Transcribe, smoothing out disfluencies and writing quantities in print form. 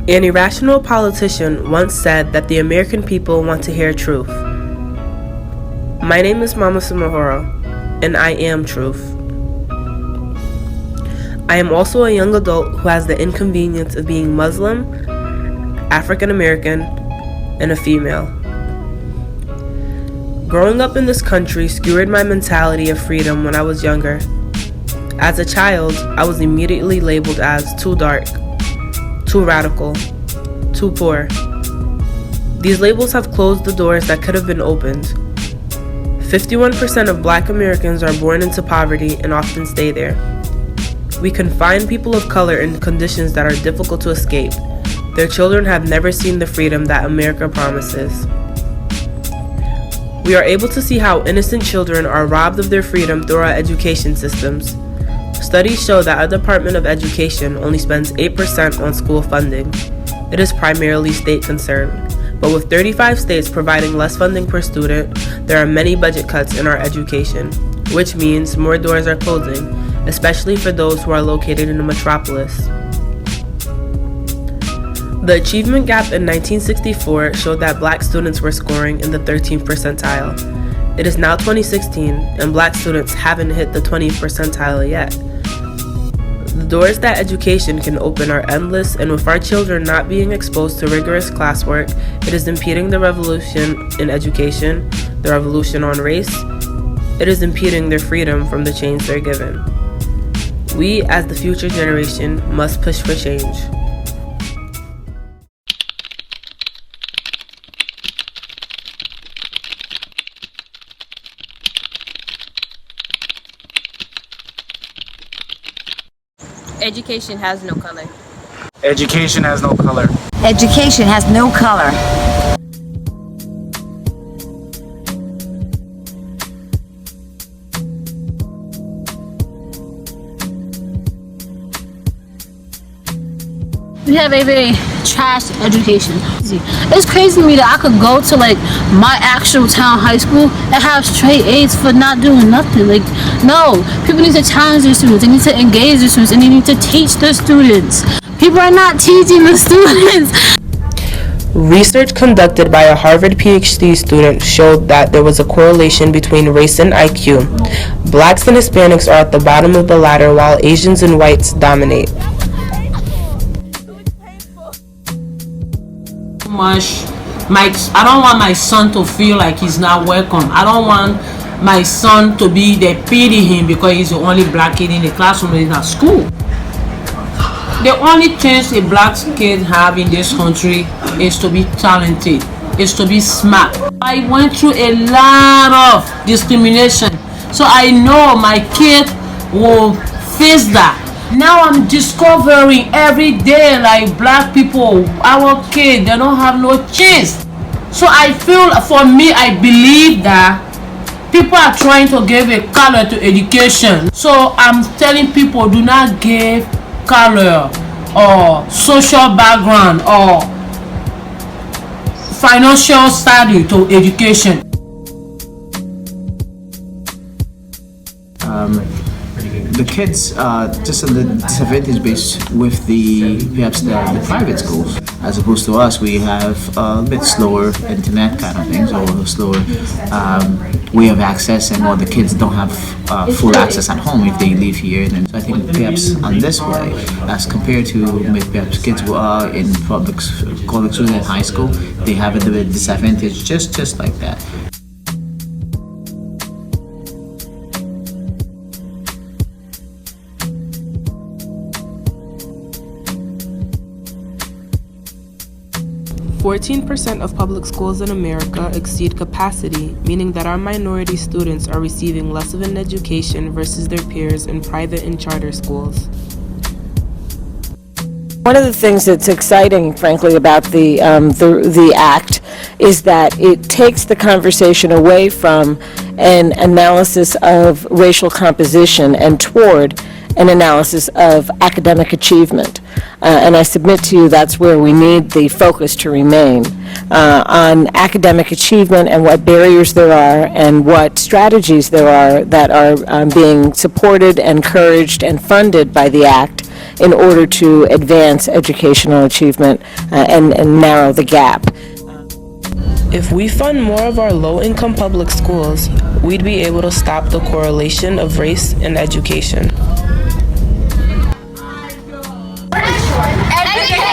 An irrational politician once said that the American people want to hear truth. My name is Mama Samahoro, and I am truth. I am also a young adult who has the inconvenience of being Muslim, African American, and a female. Growing up in this country skewered my mentality of freedom when I was younger. As a child, I was immediately labeled as too dark, too radical, too poor. These labels have closed the doors that could have been opened. 51% of Black Americans are born into poverty and often stay there. We confine people of color in conditions that are difficult to escape. Their children have never seen the freedom that America promises. We are able to see how innocent children are robbed of their freedom through our education systems. Studies show that our Department of Education only spends 8% on school funding. It is primarily state concern, but with 35 states providing less funding per student, there are many budget cuts in our education, which means more doors are closing, especially for those who are located in the metropolis. The achievement gap in 1964 showed that Black students were scoring in the 13th percentile. It is now 2016, and Black students haven't hit the 20th percentile yet. The doors that education can open are endless, and with our children not being exposed to rigorous classwork, it is impeding the revolution in education, the revolution on race. It is impeding their freedom from the change they're given. We, as the future generation, must push for change. Education has no color. Education has no color. Education has no color. We have a very trash education. It's crazy to me that I could go to like my actual town high school and have straight A's for not doing nothing. Like, no, people need to challenge their students. They need to engage their students, and they need to teach their students. People are not teaching the students. Research conducted by a Harvard PhD student showed that there was a correlation between race and IQ. Blacks and Hispanics are at the bottom of the ladder, while Asians and whites dominate. I don't want my son to feel like he's not welcome. I don't want my son to be, they pity him because he's the only Black kid in the classroom and in at school. The only chance a Black kid have in this country is to be talented, is to be smart. I went through a lot of discrimination, so I know my kid will face that. Now I'm discovering every day like Black people, our kids, they don't have no chance. So I feel, for me, I believe that people are trying to give a color to education. So I'm telling people, do not give color or social background or financial status to education. The kids just a little disadvantage based with perhaps the private schools, as opposed to us. We have a bit slower internet kind of things, or a slower way of access, and the kids don't have full access at home if they live here. And so I think perhaps on this way, as compared to perhaps kids who are in college schools and high school, they have a bit disadvantage just like that. %14 of public schools in America exceed capacity, meaning that our minority students are receiving less of an education versus their peers in private and charter schools. One of the things that's exciting, frankly, about the act is that it takes the conversation away from an analysis of racial composition and toward an analysis of academic achievement. And I submit to you that's where we need the focus to remain, on academic achievement and what barriers there are and what strategies there are that are being supported, encouraged, and funded by the Act in order to advance educational achievement and narrow the gap. If we fund more of our low-income public schools, we'd be able to stop the correlation of race and education. Education